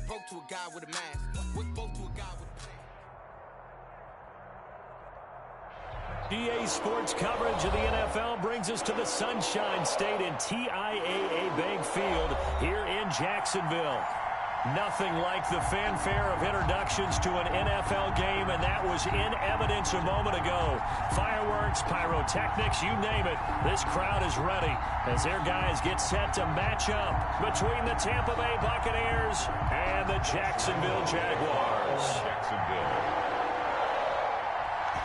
Broke to a guy with a mask. Was broke to a guy with a plan. EA Sports coverage of the NFL brings us to the Sunshine State in Thaea Bank Field here in Jacksonville. Nothing like the fanfare of introductions to an NFL game, and that was in evidence a moment ago. Fireworks, pyrotechnics, you name it. This crowd is ready as their guys get set to match up between the Tampa Bay Buccaneers and the Jacksonville Jaguars.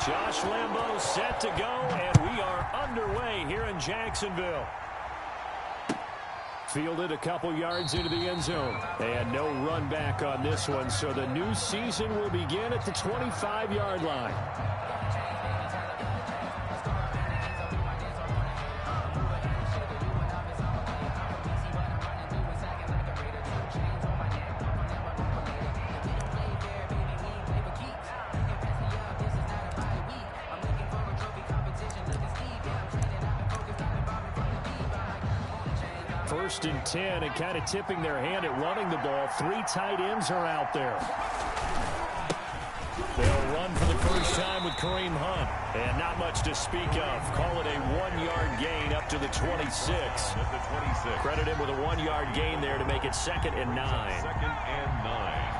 Josh Lambo set to go, and we are underway here in Jacksonville. Fielded a couple yards into the end zone. And no run back on this one, so the new season will begin at the 25-yard line. First and 10, and kind of tipping their hand at running the ball. 3 tight ends are out there. They'll run for the first time with Kareem Hunt. And not much to speak of. Call it a 1-yard gain up to the 26. Credit him with a 1-yard gain there to make it 2nd and 9. 2nd and 9.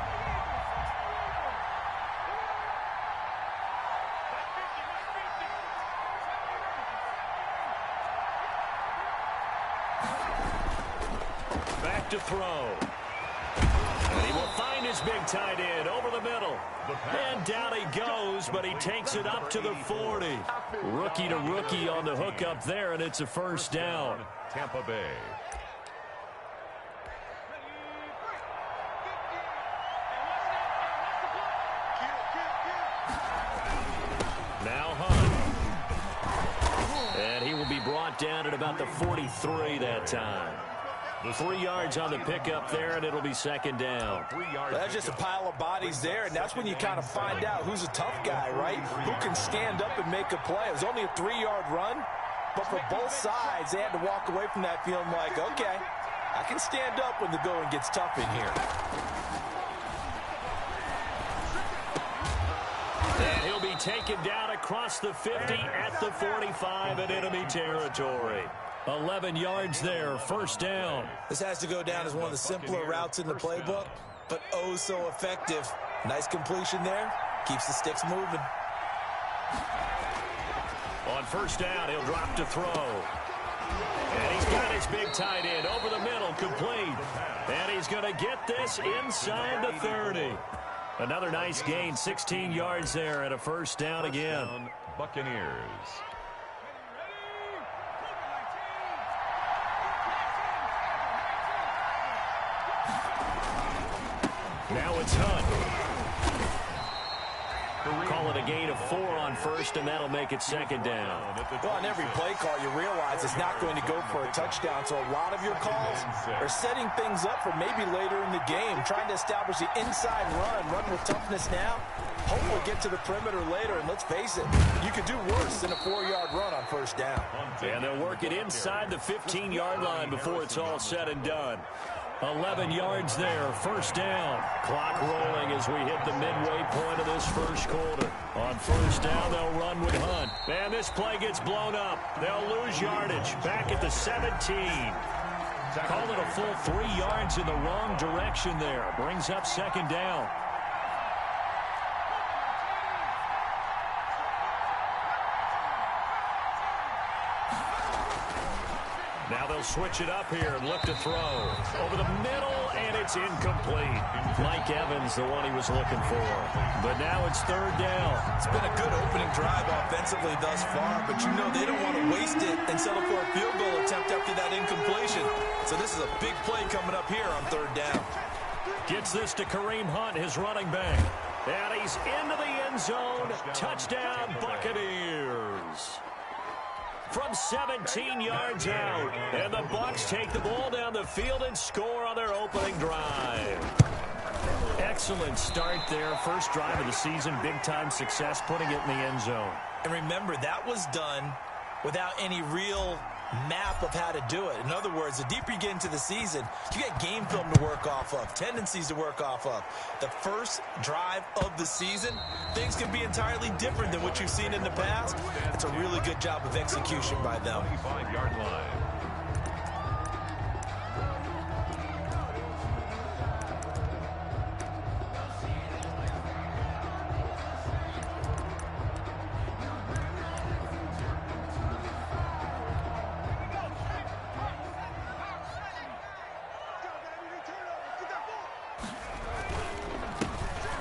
To throw. And he will find his big tight end over the middle. And down he goes, but he takes it up to the 40. Rookie to rookie on the hook up there, and it's a first down. Tampa Bay. Now Hunt. And he will be brought down at about the 43 that time. 3 yards on the pickup there, and it'll be 2nd down. That's just a pile of bodies there, and that's when you kind of find out who's a tough guy, right? Who can stand up and make a play. It was only a 3-yard run, but for both sides, they had to walk away from that feeling like, okay, I can stand up when the going gets tough in here. And he'll be taken down across the 50 at the 45 in enemy territory. 11 yards there, first down. This has to go down as one of the simpler routes in the playbook, but oh so effective. Nice completion there. Keeps the sticks moving. On first down, he'll drop to throw. And he's got his big tight end over the middle, complete. And he's going to get this inside the 30. Another nice gain, 16 yards there, and a first down again. Buccaneers. Now it's Hunt. Call it a gain of 4 on first, and that'll make it 2nd down. Well, on every play call, you realize it's not going to go for a touchdown, so a lot of your calls are setting things up for maybe later in the game, trying to establish the inside run with toughness now, hopefully get to the perimeter later, and let's face it, you could do worse than a 4-yard run on first down. And they'll work it inside the 15-yard line before it's all said and done. 11 yards there, first down. Clock rolling as we hit the midway point of this first quarter. On first down, they'll run with Hunt. And this play gets blown up. They'll lose yardage. Back at the 17. Call it a full 3 yards in the wrong direction there. Brings up 2nd down. Now they'll switch it up here and look to throw. Over the middle, and it's incomplete. Mike Evans, the one he was looking for. But now it's 3rd down. It's been a good opening drive offensively thus far, but you know they don't want to waste it and settle for a field goal attempt after that incompletion. So this is a big play coming up here on 3rd down. Gets this to Kareem Hunt, his running back. And he's into the end zone. Touchdown, Buccaneers. From 17 yards out. And the Bucs take the ball down the field and score on their opening drive. Excellent start there. First drive of the season. Big-time success putting it in the end zone. And remember, that was done without any real map of how to do it. In other words, the deeper you get into the season, you get game film to work off of, tendencies to work off of. The first drive of the season, things can be entirely different than what you've seen in the past. It's a really good job of execution by them. 25-yard line.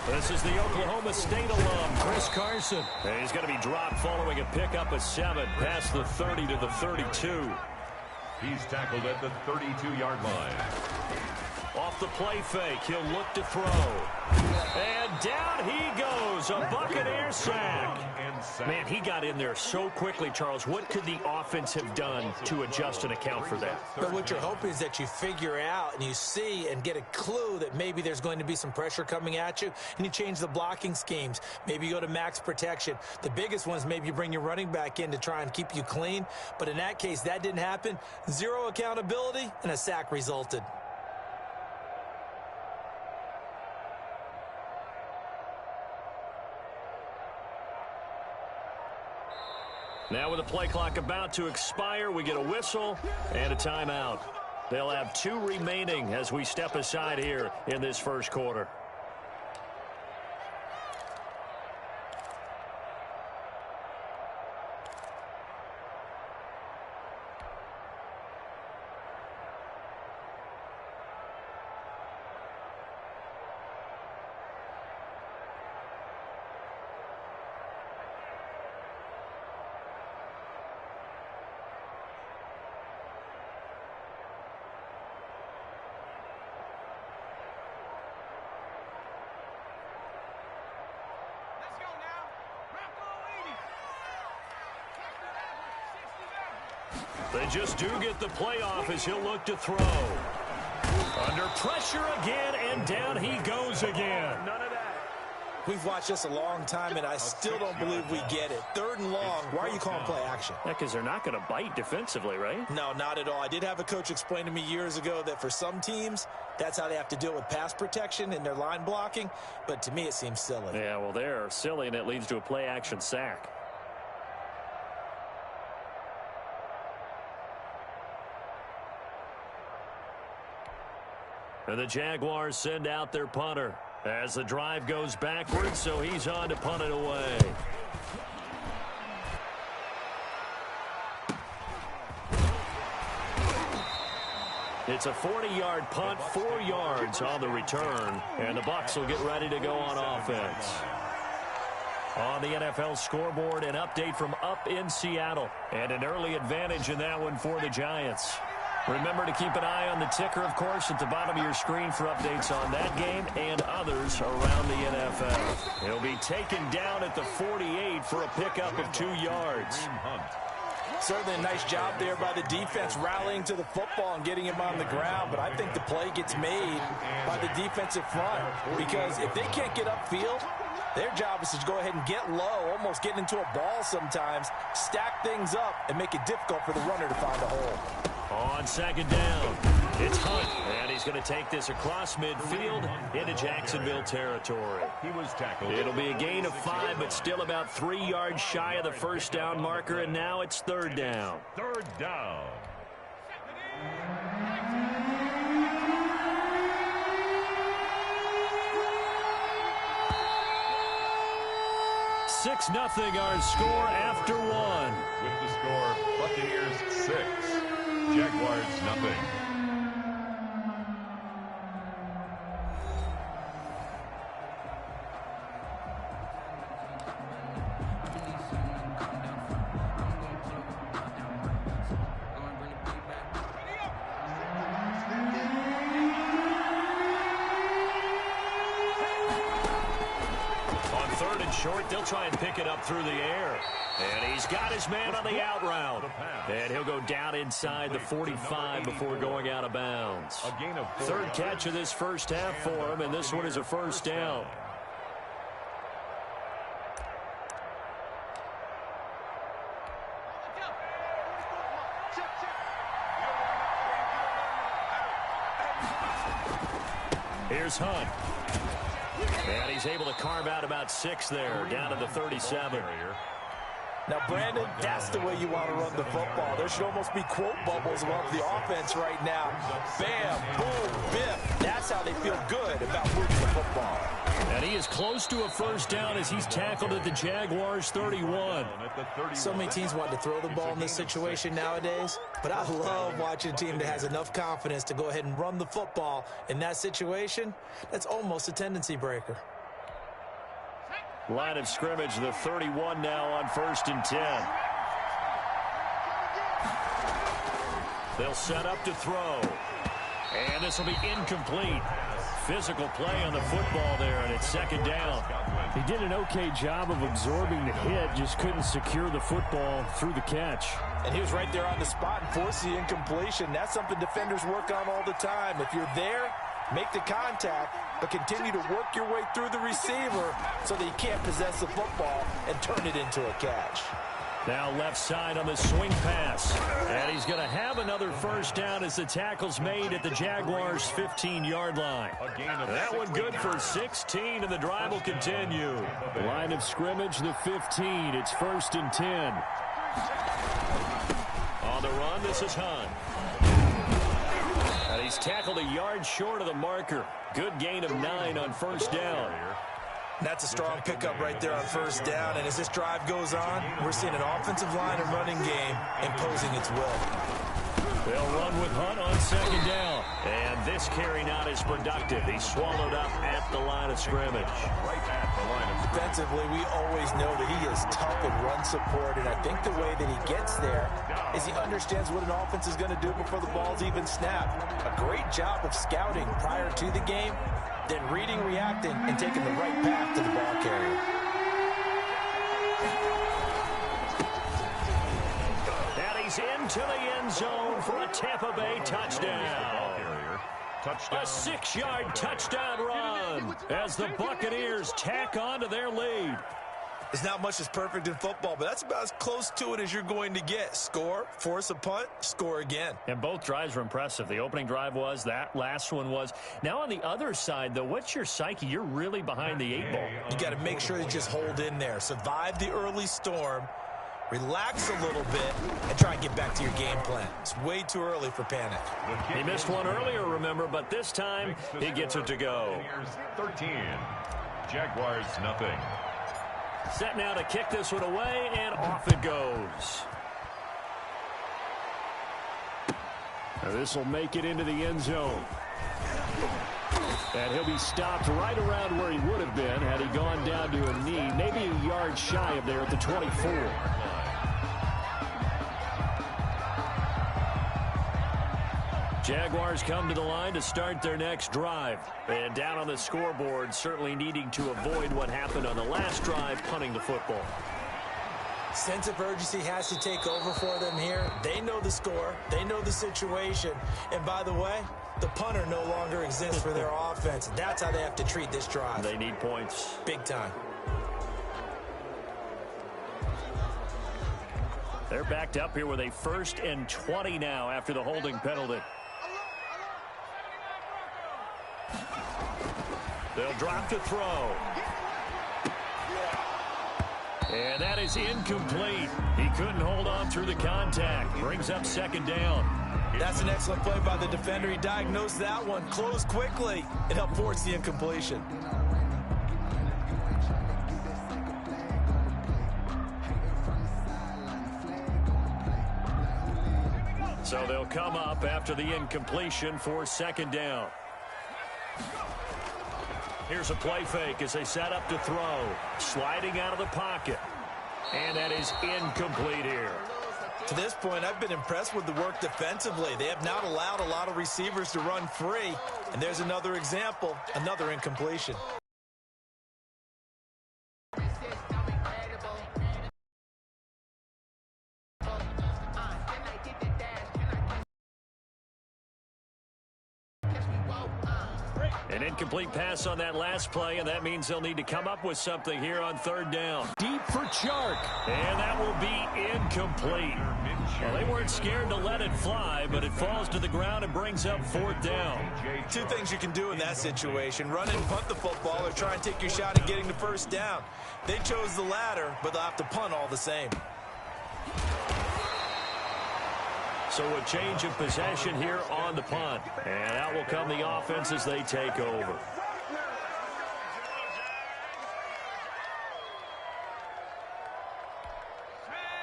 This is the Oklahoma State alum, Chris Carson. And he's going to be dropped following a pickup of 7 past the 30 to the 32. He's tackled at the 32-yard line. Off the play fake, he'll look to throw. And down he goes, a Buccaneer sack. Man, he got in there so quickly, Charles. What could the offense have done to adjust and account for that? But what you're hoping is that you figure out and you see and get a clue that maybe there's going to be some pressure coming at you, and you change the blocking schemes. Maybe you go to max protection. The biggest one is maybe you bring your running back in to try and keep you clean. But in that case, that didn't happen. Zero accountability, and a sack resulted. Now with the play clock about to expire, we get a whistle and a timeout. They'll have 2 remaining as we step aside here in this first quarter. They just do get the playoff as he'll look to throw. Under pressure again, and down he goes again. None of that. We've watched this a long time, and I still don't believe we get it. 3rd and long, why are you calling play action? Yeah, because they're not going to bite defensively, right? No, not at all. I did have a coach explain to me years ago that for some teams, that's how they have to deal with pass protection and their line blocking, but to me it seems silly. Yeah, well, they're silly, and it leads to a play action sack. And the Jaguars send out their punter as the drive goes backwards, so he's on to punt it away. It's a 40-yard punt, 4 yards on the return, and the Bucs will get ready to go on offense. On the NFL scoreboard, an update from up in Seattle, and an early advantage in that one for the Giants. Remember to keep an eye on the ticker, of course, at the bottom of your screen for updates on that game and others around the NFL. He'll be taken down at the 48 for a pickup of 2 yards. Certainly a nice job there by the defense rallying to the football and getting him on the ground, but I think the play gets made by the defensive front because if they can't get upfield, their job is to go ahead and get low, almost get into a ball sometimes, stack things up, and make it difficult for the runner to find a hole. On 2nd down, it's Hunt, and he's going to take this across midfield into Jacksonville territory. He was tackled. It'll be a gain of 5, but still about 3 yards shy of the first down marker, and now it's 3rd down. 3rd down. 6-0 our score after 1. With the score, Buccaneers 6, Jaguars 0. Short, they'll try and pick it up through the air. And he's got his man on the out route. And he'll go down inside the 45 before going out of bounds. Third catch of this first half for him, and this one is a first down. Here's Hunt. And he's able to carve out about 6 there, down to the 37. Now, Brandon, that's the way you want to run the football. There should almost be quote bubbles above the offense right now. Bam, boom, biff. That's how they feel good about moving the football. And he is close to a first down as he's tackled at the Jaguars' 31. So many teams want to throw the ball in this situation nowadays, but I love watching a team that has enough confidence to go ahead and run the football in that situation. That's almost a tendency breaker. Line of scrimmage, the 31 now on 1st and 10. They'll set up to throw. And this will be incomplete. Physical play on the football there, and it's 2nd down. He did an okay job of absorbing the hit, just couldn't secure the football through the catch. And he was right there on the spot and forced the incompletion. That's something defenders work on all the time. If you're there, make the contact, but continue to work your way through the receiver so that you can't possess the football and turn it into a catch. Now left side on the swing pass. And he's going to have another first down as the tackle's made at the Jaguars' 15-yard line. That one good for 16, and the drive will continue. Line of scrimmage, the 15. It's 1st and 10. On the run, this is Hunt. And he's tackled a yard short of the marker. Good gain of 9 on first down. That's a strong pickup right there on first down. And as this drive goes on, we're seeing an offensive line and running game imposing its will. They'll run with Hunt on 2nd down. And this carry not as productive. He's swallowed up at the line of scrimmage. Defensively, we always know that he is tough in run support. And I think the way that he gets there is he understands what an offense is going to do before the ball's even snapped. A great job of scouting prior to the game, then reading, reacting, and taking the right path to the ball carrier. And he's into the end zone for a Tampa Bay touchdown. A 6-yard touchdown run as the Buccaneers tack on to their lead. There's not much that's perfect in football, but that's about as close to it as you're going to get. Score, force a punt, score again. And both drives were impressive. The opening drive was, that last one was. Now on the other side, though, what's your psyche? You're really behind the 8 ball. You got to make sure you just hold in there. Survive the early storm, relax a little bit, and try and get back to your game plan. It's way too early for panic. He missed one earlier, remember, but this time he gets it to go. 13. Jaguars nothing. Set now to kick this one away, and off it goes. This will make it into the end zone. And he'll be stopped right around where he would have been had he gone down to a knee, maybe a yard shy of there at the 24. Jaguars come to the line to start their next drive. And down on the scoreboard, certainly needing to avoid what happened on the last drive, punting the football. Sense of urgency has to take over for them here. They know the score. They know the situation. And by the way, the punter no longer exists for their offense. That's how they have to treat this drive. They need points. Big time. They're backed up here with a 1st and 20 now after the holding penalty. They'll drop to throw. And that is incomplete. He couldn't hold on through the contact. Brings up 2nd down. That's an excellent play by the defender. He diagnosed that one, closed quickly, and helped force the incompletion. So they'll come up after the incompletion for 2nd down. Here's a play fake as they set up to throw. Sliding out of the pocket. And that is incomplete here. To this point, I've been impressed with the work defensively. They have not allowed a lot of receivers to run free. And there's another example, another incompletion. An Incomplete pass on that last play, and that means they'll need to come up with something here on third down. Deep for Chark. And that will be incomplete. Well, they weren't scared to let it fly, but it falls to the ground and brings up fourth down. Two things you can do in that situation: run and punt the football, or try and take your shot at getting the first down. They chose the latter, but they'll have to punt all the same. So a change of possession here on the punt. And out will come the offense as they take over.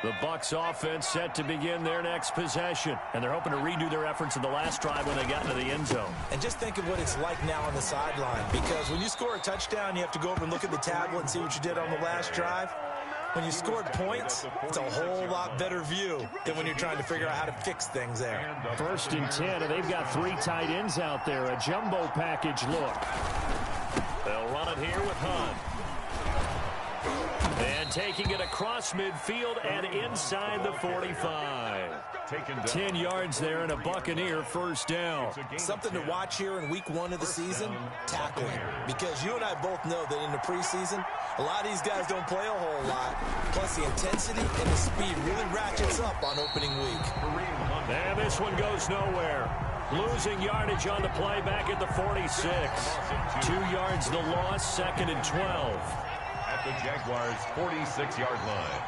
The Bucs offense set to begin their next possession. And they're hoping to redo their efforts in the last drive when they got into the end zone. And just think of what it's like now on the sideline. Because when you score a touchdown, you have to go over and look at the tablet and see what you did on the last drive. When you scored points, it's a whole lot better view than when you're trying to figure out how to fix things there. 1st and 10, and they've got 3 tight ends out there. A jumbo package look. They'll run it here with Hunt. And taking it across midfield and inside the 45. 10 yards there and a Buccaneer first down. Something to watch here in week 1 of the season, tackling. Because you and I both know that in the preseason, a lot of these guys don't play a whole lot. Plus the intensity and the speed really ratchets up on opening week. And this one goes nowhere. Losing yardage on the play back at the 46. 2 yards the loss, 2nd and 12. At the Jaguars' 46-yard line.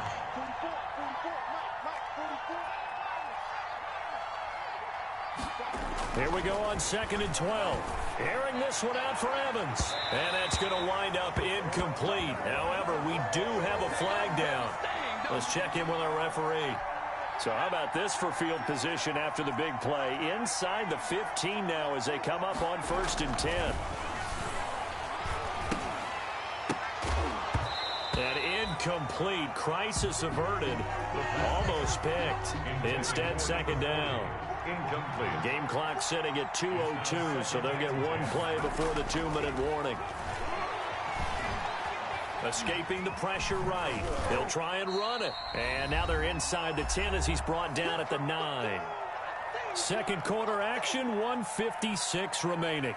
Here we go on 2nd and 12. Airing this one out for Evans. And that's going to wind up incomplete. However, we do have a flag down. Let's check in with our referee. So how about this for field position after the big play? Inside the 15 now as they come up on 1st and 10. And incomplete. Crisis averted. Almost picked. Instead, 2nd down. Incomplete. Game clock sitting at 2:02, so they'll get one play before the 2-minute warning. Escaping the pressure right. They'll try and run it. And now they're inside the 10 as he's brought down at the 9. Second quarter action, 1:56 remaining.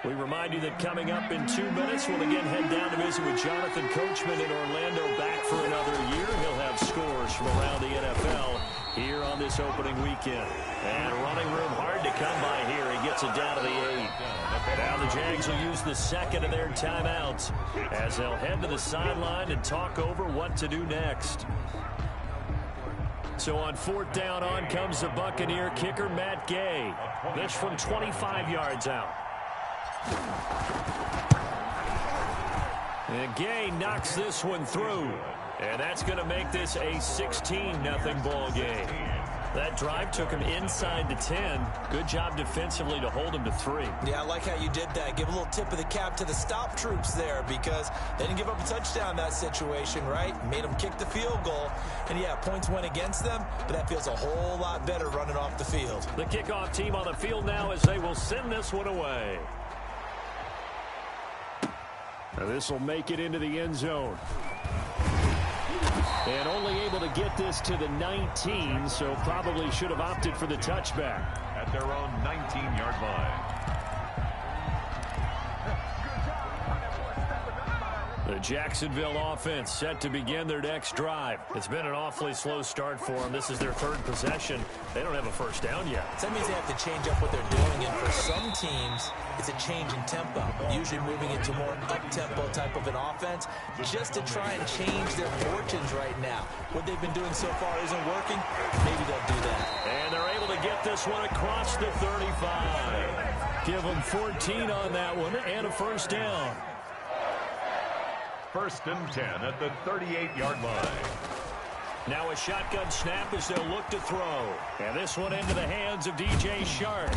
We remind you that coming up in 2 minutes, we'll again head down to visit with Jonathan Coachman in Orlando, back for another year. He'll have scores from around the NFL here on this opening weekend. And running room hard to come by here. He gets it down to the 8. Now the Jags will use the second of their timeouts as they'll head to the sideline and talk over what to do next. So on 4th down, on comes the Buccaneer kicker, Matt Gay. This from 25 yards out. And Gay knocks this one through. And that's going to make this a 16-0 ball game. That drive took him inside the 10. Good job defensively to hold him to 3. Yeah, I like how you did that. Give a little tip of the cap to the stop troops there, because they didn't give up a touchdown in that situation, right? Made them kick the field goal. And, yeah, points went against them, but that feels a whole lot better running off the field. The kickoff team on the field now as they will send this one away. Now this will make it into the end zone. And only able to get this to the 19, so probably should have opted for the touchback. At their own 19-yard line. The Jacksonville offense set to begin their next drive. It's been an awfully slow start for them. This is their 3rd possession. They don't have a first down yet. So that means they have to change up what they're doing, and for some teams, it's a change in tempo, usually moving into more up-tempo type of an offense, just to try and change their fortunes right now. What they've been doing so far isn't working. Maybe they'll do that. And they're able to get this one across the 35. Give them 14 on that one and a first down. 1st and 10 at the 38-yard line. Now a shotgun snap as they'll look to throw. And this one into the hands of DJ Shark.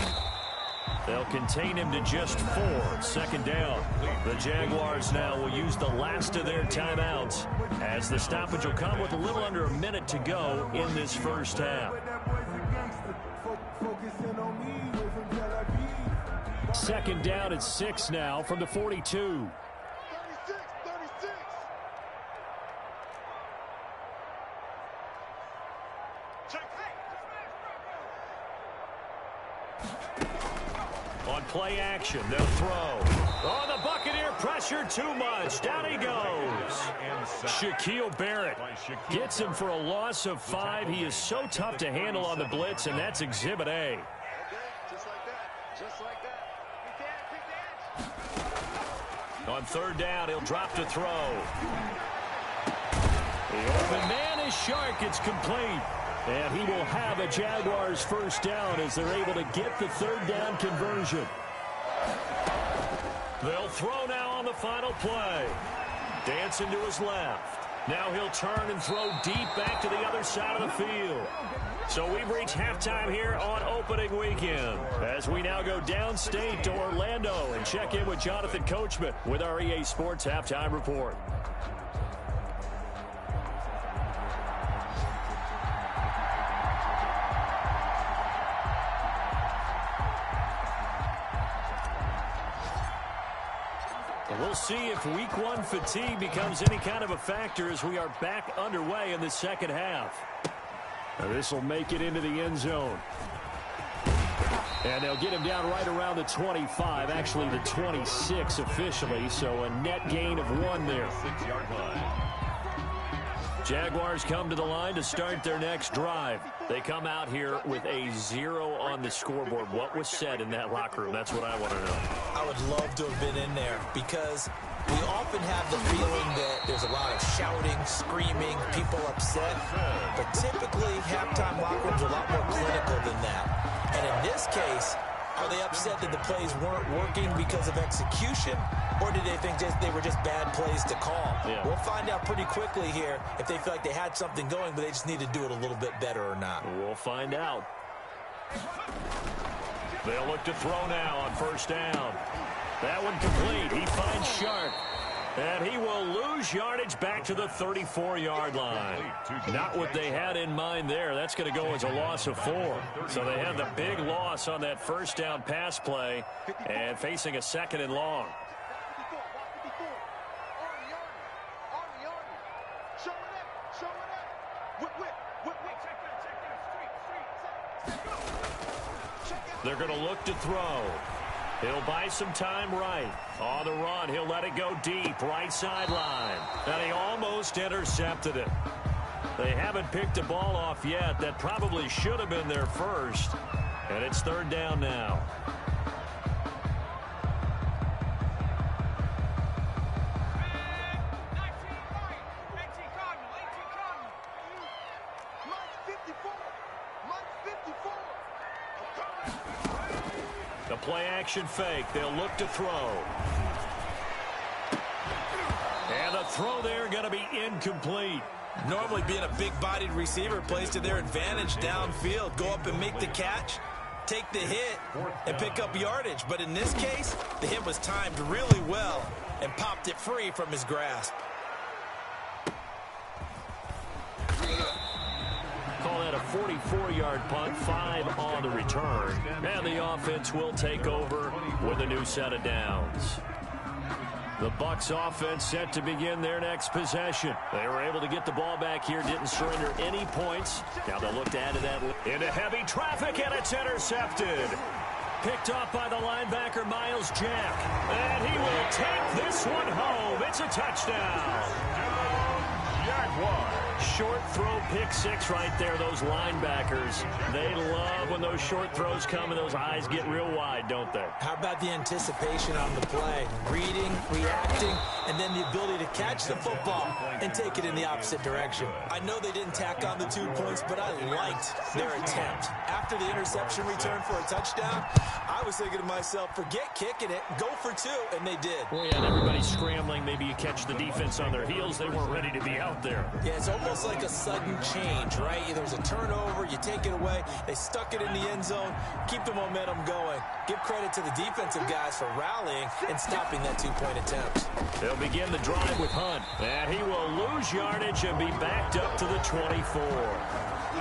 They'll contain him to just 4. 2nd down. The Jaguars now will use the last of their timeouts as the stoppage will come with a little under a minute to go in this first half. 2nd down at 6 now from the 42. On play action, they'll throw. Oh, the Buccaneer pressure too much. Down he goes. Shaquille Barrett gets him for a loss of 5. He is so tough to handle on the blitz, and that's Exhibit A. On third down, he'll drop to throw. The open man is Shark. It's complete. And he will have a Jaguars first down as they're able to get the third down conversion. They'll throw now on the final play. Dancing to his left. Now he'll turn and throw deep back to the other side of the field. So we've reached halftime here on opening weekend as we now go downstate to Orlando and check in with Jonathan Coachman with our EA Sports Halftime Report. We'll see if week 1 fatigue becomes any kind of a factor as we are back underway in the second half. This will make it into the end zone. And they'll get him down right around the 25, actually the 26 officially, so a net gain of 1 there. 6-yard line. Jaguars come to the line to start their next drive. They come out here with a 0 on the scoreboard. What was said in that locker room? That's what I want to know. I would love to have been in there because we often have the feeling that there's a lot of shouting, screaming, people upset. But typically, halftime locker rooms are a lot more clinical than that. And in this case, are they upset that the plays weren't working because of execution? Or did they think they were just bad plays to call? Yeah. We'll find out pretty quickly here if they feel like they had something going, but they just need to do it a little bit better or not. We'll find out. They'll look to throw now on first down. That one complete. He finds Sharp. And he will lose yardage back to the 34-yard line. Not what they had in mind there. That's going to go as a loss of 4. So they had the big loss on that first down pass play and facing a 2nd and long. They're going to look to throw. He'll buy some time right. On the run, he'll let it go deep, right sideline. And he almost intercepted it. They haven't picked the ball off yet. That probably should have been their first. And it's third down now. The play-action fake. They'll look to throw. And the throw there going to be incomplete. Normally being a big-bodied receiver plays to their advantage downfield. Go up and make the catch, take the hit, and pick up yardage. But in this case, the hit was timed really well and popped it free from his grasp. Call that a 44-yard punt, 5 on the return. And the offense will take over with a new set of downs. The Bucs offense set to begin their next possession. They were able to get the ball back here, didn't surrender any points. Now they'll look to add to that into heavy traffic, and it's intercepted. Picked off by the linebacker, Miles Jack. And he will take this one home. It's a touchdown. Jaguars. Short throw, pick 6 right there. Those linebackers, they love when those short throws come and those eyes get real wide, don't they? How about the anticipation on the play? Reading, reacting, and then the ability to catch the football and take it in the opposite direction. I know they didn't tack on the 2 points, but I liked their attempt. After the interception return for a touchdown, I was thinking to myself, forget kicking it, go for 2, and they did. Well, yeah, and everybody's scrambling. Maybe you catch the defense on their heels. They weren't ready to be out there. Yeah, it's almost like a sudden change, right? There's a turnover, you take it away, they stuck it in the end zone, keep the momentum going. Give credit to the defensive guys for rallying and stopping that 2-point attempt. They'll begin the drive with Hunt, and he will lose yardage and be backed up to the 24.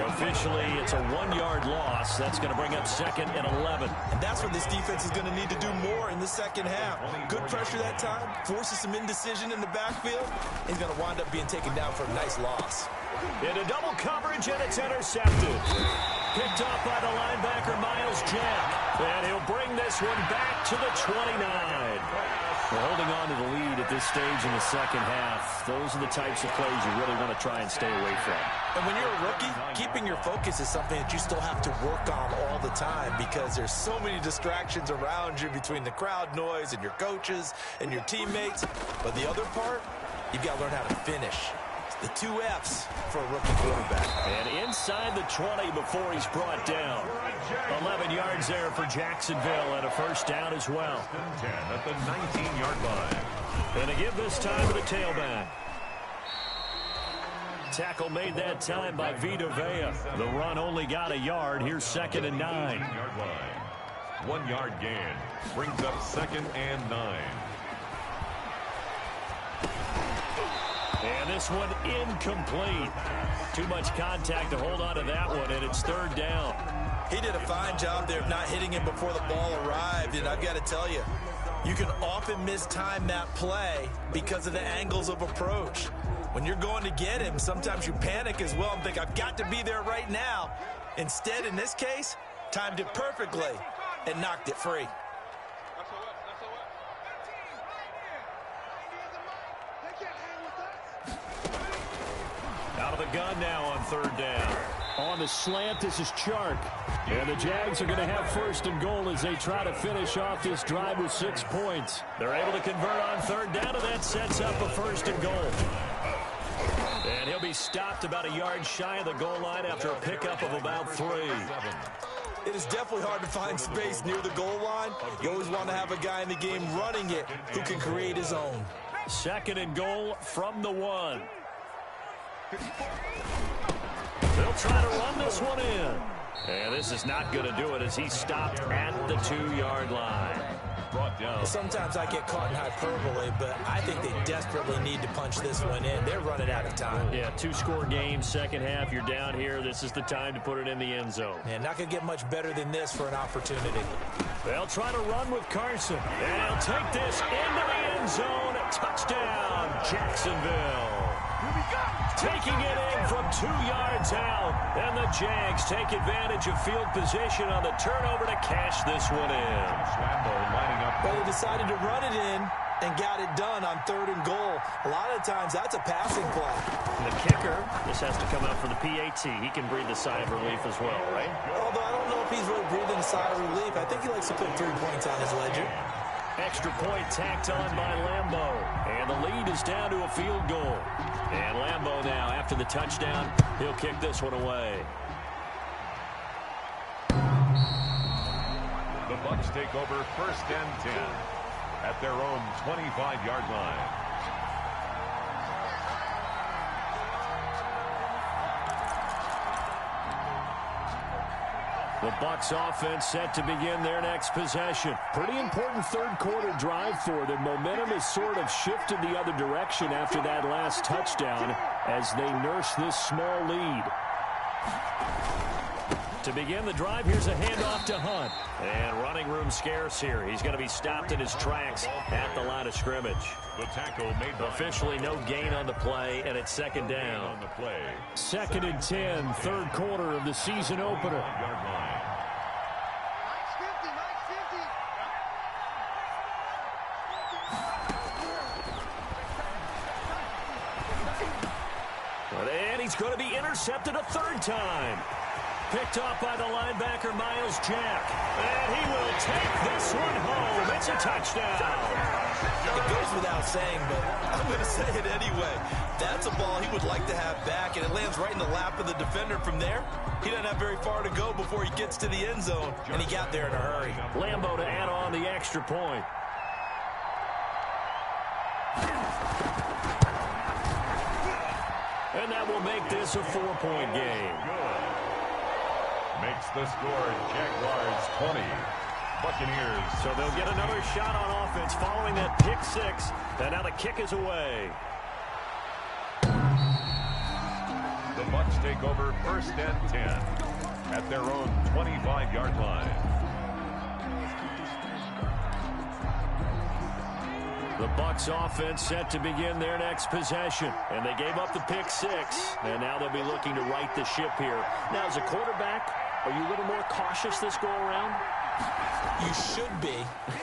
Officially, it's a 1-yard loss. That's going to bring up 2nd and 11. And that's what this defense is going to need to do more in the second half. Good pressure that time, forces some indecision in the backfield. He's going to wind up being taken down for a nice loss. Into double coverage, and it's intercepted. Picked off by the linebacker, Miles Jack. And he'll bring this this one back to the 29. We're holding on to the lead at this stage in the second half. Those are the types of plays you really want to try and stay away from. And when you're a rookie, keeping your focus is something that you still have to work on all the time because there's so many distractions around you between the crowd noise and your coaches and your teammates. But the other part, you've got to learn how to finish. The 2 F's for a rookie quarterback. And inside the 20 before he's brought down. 11 yards there for Jacksonville and a first down as well. 10 at the 19-yard line. And to give this time to the tailback. Tackle made that time by Vita Vea. The run only got a yard. Here's 2nd and 9. 19-yard line. 1 yard gain. Brings up 2nd and 9. And this one incomplete. Too much contact to hold on to that one, and it's 3rd down. He did a fine job there of not hitting him before the ball arrived, and I've got to tell you, you can often mistime that play because of the angles of approach. When you're going to get him, sometimes you panic as well and think, I've got to be there right now. Instead, in this case, timed it perfectly and knocked it free. Out of the gun now on 3rd down. On the slant, this is Chark. And the Jags are going to have 1st and goal as they try to finish off this drive with 6 points. They're able to convert on 3rd down, and that sets up a 1st and goal. And he'll be stopped about a yard shy of the goal line after a pickup of about 3. It is definitely hard to find space near the goal line. You always want to have a guy in the game running it who can create his own. 2nd and goal from the 1. They'll try to run this one in. And this is not going to do it as he's stopped at the 2-yard line. Brought down. Sometimes I get caught in hyperbole, but I think they desperately need to punch this one in. They're running out of time. Yeah, 2-score game, second half. You're down here. This is the time to put it in the end zone. And not going to get much better than this for an opportunity. They'll try to run with Carson. And he'll take this into the end zone. Touchdown, Jacksonville. Taking it in from 2 yards out. And the Jags take advantage of field position on the turnover to cash this one in. Lambo lining up. Well, they decided to run it in and got it done on 3rd and goal. A lot of times that's a passing play. And the kicker, this has to come out for the PAT. He can breathe a sigh of relief as well, right? Although I don't know if he's really breathing a sigh of relief. I think he likes to put 3 points on his ledger. Extra point tacked on by Lambo. And the lead is down to a field goal. And Lambo now, after the touchdown, he'll kick this one away. The Bucs take over 1st and 10 at their own 25-yard line. The Bucs offense set to begin their next possession. Pretty important 3rd quarter drive for them. Momentum has sort of shifted the other direction after that last touchdown as they nurse this small lead. To begin the drive, here's a handoff to Hunt. And running room scarce here. He's going to be stopped in his tracks at the line of scrimmage. The tackle made by Officially no gain on the play, and it's 2nd down. on the play. 2nd and 10, 3rd quarter of the season opener. 5-yard line. And he's going to be intercepted a 3rd time. Picked off by the linebacker, Miles Jack. And he will take this one home. It's a touchdown. It goes without saying, but I'm going to say it anyway. That's a ball he would like to have back, and it lands right in the lap of the defender from there. He doesn't have very far to go before he gets to the end zone, and he got there in a hurry. Lambo to add on the extra point. And that will make this a 4-point game. Makes the score Jaguars 20. Buccaneers. So they'll get another shot on offense following that pick 6. And now the kick is away. The Bucs take over 1st and 10 at their own 25-yard line. The Bucs offense set to begin their next possession. And they gave up the pick 6. And now they'll be looking to right the ship here. Now, as a quarterback, are you a little more cautious this go-around? You should be,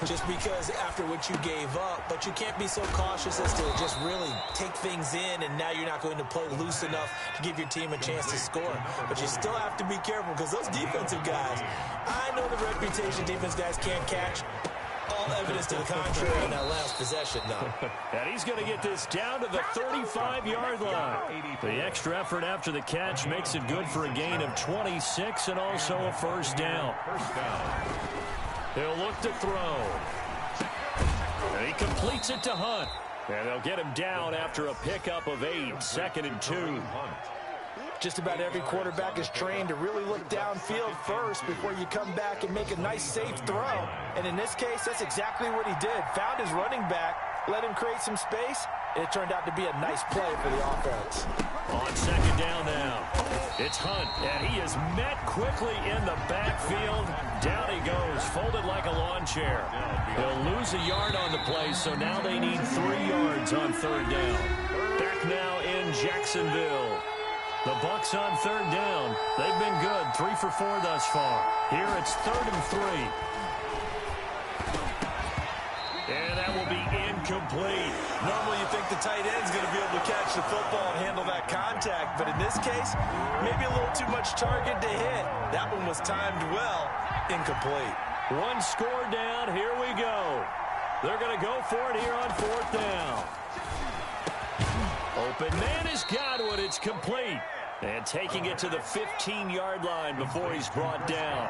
just because after what you gave up, but you can't be so cautious as to just really take things in, and now you're not going to play loose enough to give your team a chance to score. But you still have to be careful, because those defensive guys, I know the reputation defense guys can't catch. All evidence to the contrary in that last possession, though. And he's going to get this down to the 35-yard line. The extra effort after the catch makes it good for a gain of 26 and also a first down. He'll look to throw. And he completes it to Hunt. And they'll get him down after a pickup of 8, 2nd and 2. Just about every quarterback is trained to really look downfield first before you come back and make a nice, safe throw. And in this case, that's exactly what he did. Found his running back, let him create some space, and it turned out to be a nice play for the offense. On 2nd down now, it's Hunt, and he is met quickly in the backfield. Down he goes, folded like a lawn chair. He'll lose a yard on the play, so now they need 3 yards on 3rd down. Back now in Jacksonville. The Bucs on 3rd down. They've been good, 3 for 4 thus far. Here it's 3rd and 3. And that will be incomplete. Normally you think the tight end's going to be able to catch the football and handle that contact, but in this case, maybe a little too much target to hit. That one was timed well. Incomplete. 1 score down. Here we go. They're going to go for it here on 4th down. Open man is Godwin. It's complete. And taking it to the 15-yard line before he's brought down.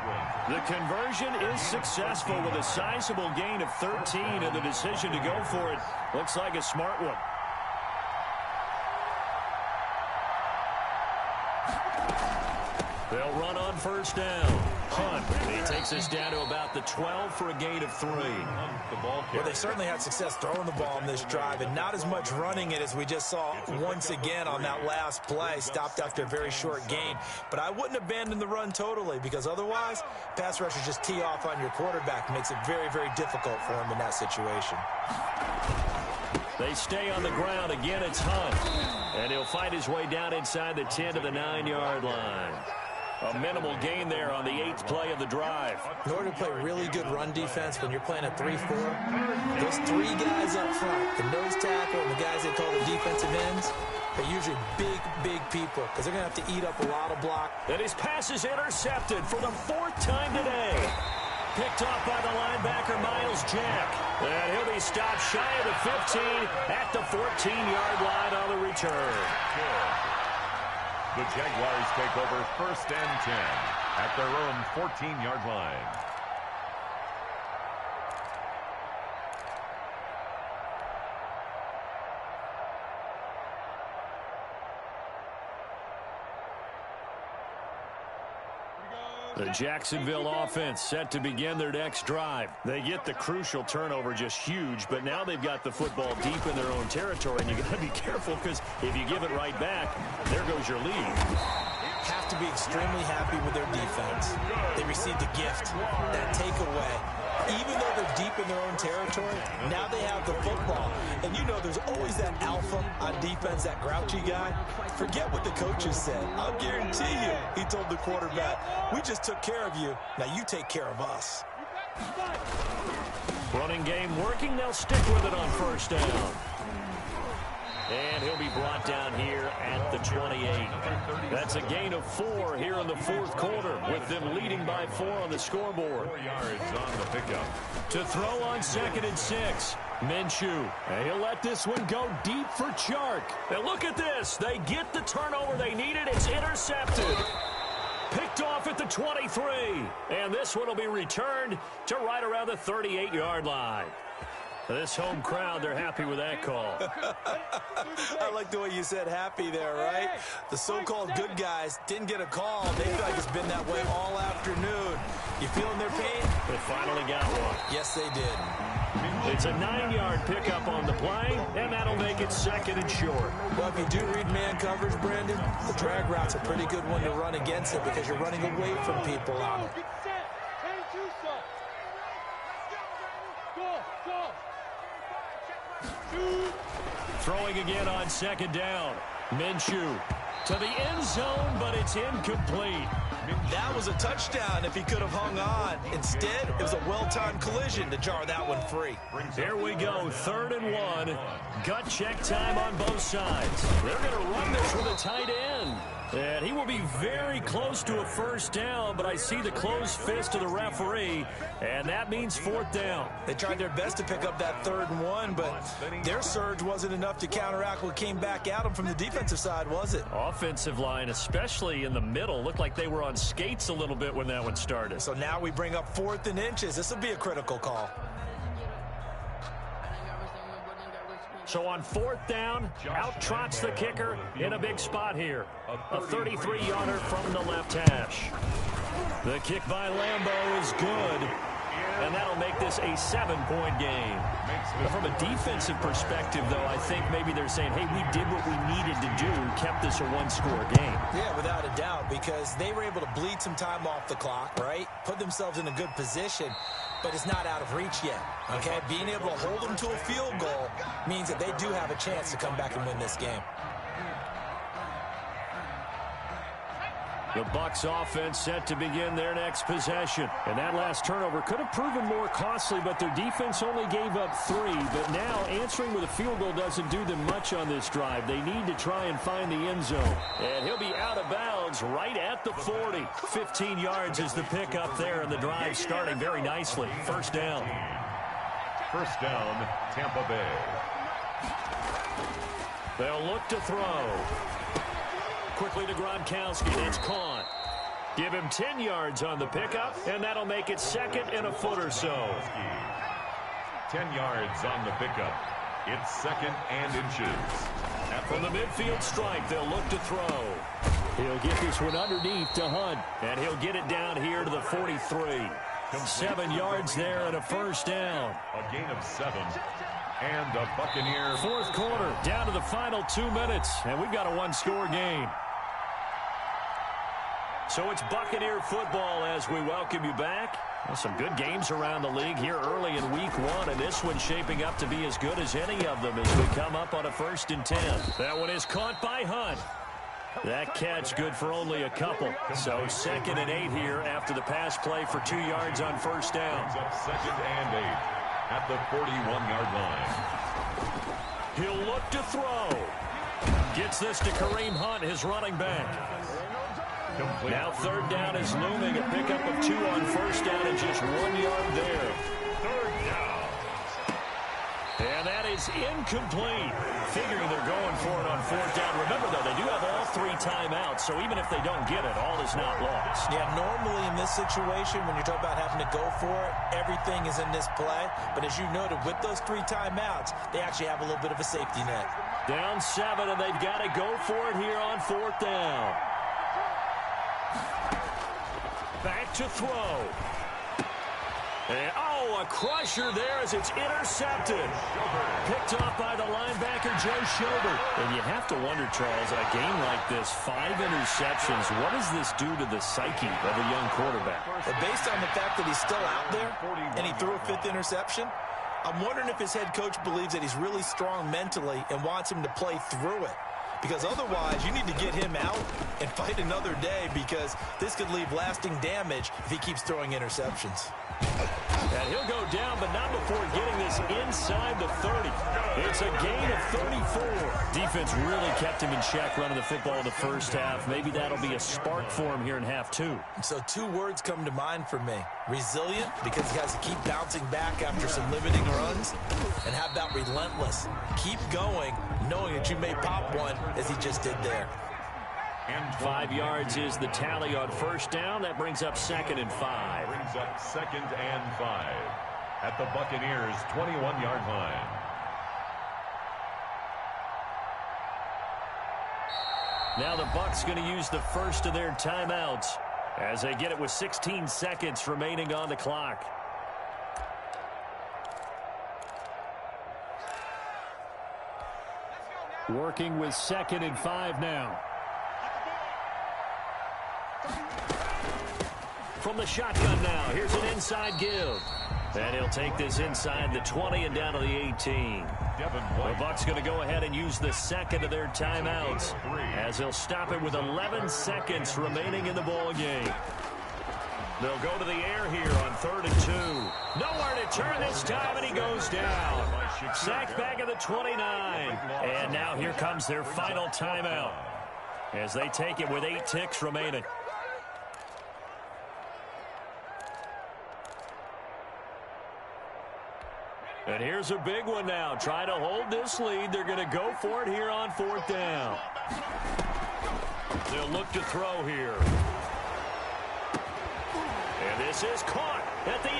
The conversion is successful with a sizable gain of 13, and the decision to go for it looks like a smart one. They'll run on 1st down. Hunt. He takes us down to about the 12 for a gain of 3. Well, they certainly had success throwing the ball on this drive, and not as much running it as we just saw once again on that last play. Stopped after a very short gain. But I wouldn't abandon the run totally, because otherwise, pass rushers just tee off on your quarterback. Makes it very, very difficult for him in that situation. They stay on the ground. Again, it's Hunt. And he'll find his way down inside the 10 to the 9-yard line. A minimal gain there on the 8th play of the drive. In order to play really good run defense when you're playing a 3-4, those 3 guys up front, the nose tackle and the guys they call the defensive ends, they're usually big, big people because they're going to have to eat up a lot of block. And his pass is intercepted for the 4th time today. Picked off by the linebacker, Miles Jack. And he'll be stopped shy of the 15 at the 14-yard line on the return. The Jaguars take over 1st and 10 at their own 14-yard line. The Jacksonville offense set to begin their next drive. They get the crucial turnover, just huge, but now they've got the football deep in their own territory, and you got to be careful because if you give it right back, there goes your lead. Have to be extremely happy with their defense. They received a gift, that takeaway. Even though they're deep in their own territory, now they have the football. And you know there's always that alpha on defense, that grouchy guy. Forget what the coaches said. I'll guarantee you, he told the quarterback, we just took care of you. Now you take care of us. Running game working. They'll stick with it on 1st down. And he'll be brought down here at the 28. That's a gain of 4 here in the 4th quarter, with them leading by 4 on the scoreboard. 4 yards on the pickup. To throw on 2nd and 6. Minshew. And he'll let this one go deep for Chark. And look at this. They get the turnover they needed. It's intercepted. Picked off at the 23. And this one will be returned to right around the 38-yard line. This home crowd, they're happy with that call. I like the way you said happy there, right? The so-called good guys didn't get a call. They feel like it's been that way all afternoon. You feeling their pain? They finally got one. Yes, they did. It's a 9-yard pickup on the play, and that'll make it 2nd and short. Well, if you do read man coverage, Brandon, the drag route's a pretty good one to run against it because you're running away from people on it. Throwing again on 2nd down. Minshew to the end zone, but it's incomplete. That was a touchdown if he could have hung on. Instead, it was a well-timed collision to jar that one free. Here we go, 3rd and 1. Gut check time on both sides. They're going to run this with a tight end. And he will be very close to a first down, but I see the closed fist of the referee, and that means 4th down. They tried their best to pick up that 3rd and 1, but their surge wasn't enough to counteract what came back at them from the defensive side, was it? Offensive line, especially in the middle, looked like they were on skates a little bit when that one started. So now we bring up 4th and inches. This will be a critical call. So on 4th down, out trots the kicker in a big spot here. A 33-yarder from the left hash. The kick by Lambeau is good, and that'll make this a 7-point game. But from a defensive perspective, though, I think maybe they're saying, hey, we did what we needed to do, kept this a 1-score game. Yeah, without a doubt, because they were able to bleed some time off the clock, right? Put themselves in a good position, but it's not out of reach yet, okay? Being able to hold them to a field goal means that they do have a chance to come back and win this game. The Bucs offense set to begin their next possession. And that last turnover could have proven more costly, but their defense only gave up 3. But now answering with a field goal doesn't do them much on this drive. They need to try and find the end zone. And he'll be out of bounds right at the 40. 15 yards is the pickup there, and the drive starting very nicely. 1st down. 1st down, Tampa Bay. They'll look to throw. Quickly to Gronkowski, and it's caught. Give him 10 yards on the pickup, and that'll make it 2nd and a foot or so. 10 yards on the pickup. It's 2nd and inches. From the midfield stripe, they'll look to throw. He'll get this one underneath to Hunt, and he'll get it down here to the 43. 7 yards there and a 1st down. A gain of 7. And a Buccaneer. 4th quarter, down to the final 2 minutes, and we've got a 1-score game. So it's Buccaneer football as we welcome you back. Well, some good games around the league here early in week 1, and this one's shaping up to be as good as any of them as we come up on a 1st and 10. That one is caught by Hunt. That catch good for only a couple. So 2nd and 8 here after the pass play for 2 yards on 1st down. Up 2nd and 8 at the 41-yard line. He'll look to throw. Gets this to Kareem Hunt, his running back. Complete. Now 3rd down is looming. A pickup of 2 on 1st down and just 1 yard there. 3rd down. And that is incomplete. Figuring they're going for it on 4th down. Remember, though, they do have all 3 timeouts, so even if they don't get it, all is not lost. Yeah, normally in this situation, when you're talking about having to go for it, everything is in this play. But as you noted, with those 3 timeouts, they actually have a little bit of a safety net. Down 7, and they've got to go for it here on 4th down. Back to throw. And, a crusher there as it's intercepted. Picked off by the linebacker, Joe Schobert. And you have to wonder, Charles, a game like this, 5 interceptions, what does this do to the psyche of a young quarterback? But based on the fact that he's still out there and he threw a 5th interception, I'm wondering if his head coach believes that he's really strong mentally and wants him to play through it. Because otherwise, you need to get him out and fight another day, because this could leave lasting damage if he keeps throwing interceptions. And he'll go down, but not before getting this inside the 30. It's a gain of 34. Defense really kept him in check running the football in the 1st half. Maybe that'll be a spark for him here in half 2. So 2 words come to mind for me. Resilient, because he has to keep bouncing back after some limiting runs. And how about relentless? Keep going, knowing that you may pop one, as he just did there. And 5 yards is the tally on 1st down. That brings up 2nd and 5. Brings up 2nd and 5 at the Buccaneers' 21-yard line. Now the Bucs going to use the first of their timeouts as they get it with 16 seconds remaining on the clock. Working with 2nd and 5 now. From the shotgun now, here's an inside give. And he'll take this inside the 20 and down to the 18. The Bucs going to go ahead and use the second of their timeouts as they'll stop it with 11 seconds remaining in the ball game. They'll go to the air here on 3rd and 2. Nowhere to turn this time, and he goes down. Sacked back at the 29. And now here comes their final timeout as they take it with 8 ticks remaining. And here's a big one now. Trying to hold this lead. They're going to go for it here on 4th down. They'll look to throw here. And this is caught at the 8.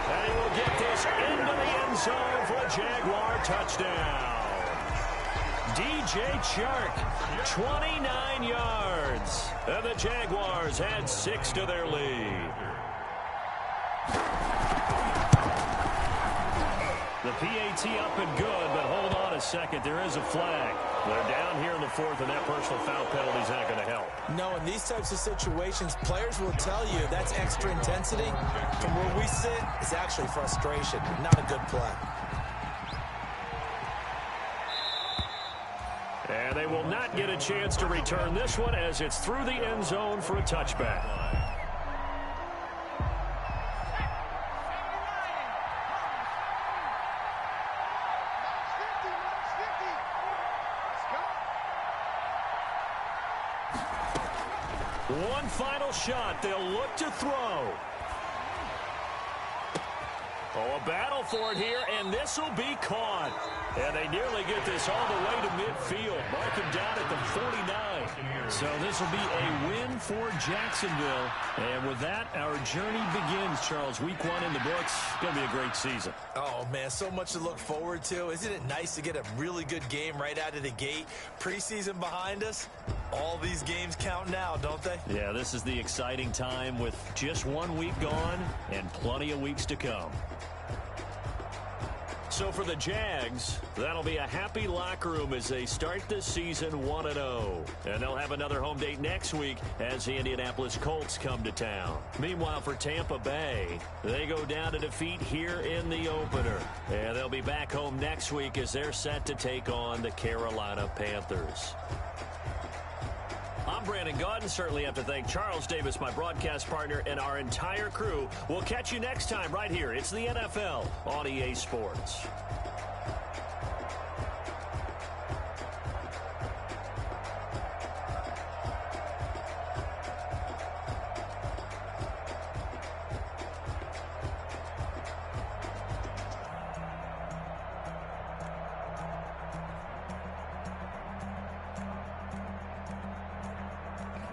And he will get this into the end zone for a Jaguar touchdown. DJ Chark, 29 yards. And the Jaguars add 6 to their lead. The PAT up and good, but hold on a second. There is a flag. They're down here in the 4th, and that personal foul penalty is not going to help. No, in these types of situations, players will tell you that's extra intensity. From where we sit, it's actually frustration. Not a good play. And they will not get a chance to return this one as it's through the end zone for a touchback. One final shot. They'll look to throw. Oh, a battle for it here, and this will be caught. And they nearly get this all the way to midfield. Mark him down at the 49. So this will be a win for Jacksonville. And with that, our journey begins, Charles. Week 1 in the books. It's going to be a great season. Oh, man, so much to look forward to. Isn't it nice to get a really good game right out of the gate? Preseason behind us. All these games count now, don't they? Yeah, this is the exciting time with just 1 week gone and plenty of weeks to come. So for the Jags, that'll be a happy locker room as they start this season 1-0. And they'll have another home date next week as the Indianapolis Colts come to town. Meanwhile, for Tampa Bay, they go down to defeat here in the opener. And they'll be back home next week as they're set to take on the Carolina Panthers. I'm Brandon Gaudin. Certainly have to thank Charles Davis, my broadcast partner, and our entire crew. We'll catch you next time right here. It's the NFL on EA Sports.